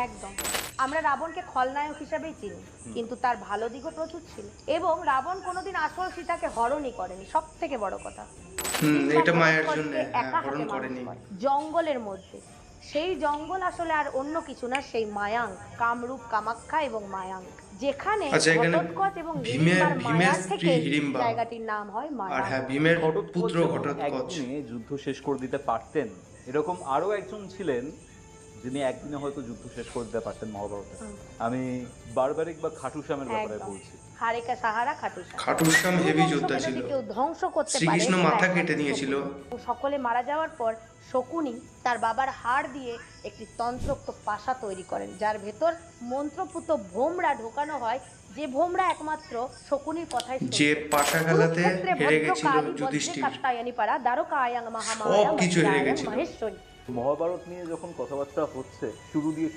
একদম। আমরা রাবণকে খলনায়ক হিসেবেই চিনি, কিন্তু তার ভালো দিকও প্রচুর ছিল। এবং রাবণ কোনোদিন আসল সীতাকে হরণই করেনি, সব থেকে বড় কথা। এটা মায়ের জন্য একা হরণ হাতে মানুষ করেনি। করে জঙ্গলের মধ্যে। সেই জঙ্গল আসলে আর অন্য কিছু না, সেই মায়াঙ্ক, কামরূপ কামাখ্যা এবং মায়াঙ্ক, যেখানে আচ্ছা, এখানে ঘটোৎকচ এবং ভীমের হিড়িম্বার মায়ার স্ত্রী থেকে হিড়িম্বা, জায়গাটির নাম হয় আর মায়াঙ্ক। হ্যাঁ ভীমের ঘটোৎকচ পুত্র যেমন ঘটোৎকচ। একদিনে যুদ্ধ শেষ করে দিতে পারতেন, এরকম আরো একজন ছিলেন যিনি একদিনে হয়তো যুদ্ধ শেষ করে দিতে পারতেন মহাভারতে। আমি বারবারিক বা খাটুশ্যামের ব্যাপারে একদম। বলছি। হারেকা সাহারা খাটুশ্যাম। খাটুশ্যাম হেভি যোদ্ধা বংশকে ছিল। যদি কেউ ধ্বংস করতে পারে, শ্রীকৃষ্ণ সেটা মাথা একমাত্র কেটে নিয়েছিল। শকুনি। সকলে মারা যাওয়ার পর শকুনি তার বাবার হাড় দিয়ে একটি তন্ত্রোক্ত পাশা তৈরি করেন, যার ভেতর মন্ত্রপুত ভোমরা ঢোকানো হয়, যে ভোমরা একমাত্র শকুনির কথাই যে পাশা খেলাতে হেরে গেছিল যুধিষ্ঠির, সব কিছু হেরে গেছিল। মহাভারত নিয়ে যখন কথাবার্তা হচ্ছে, শুরু দিয়ে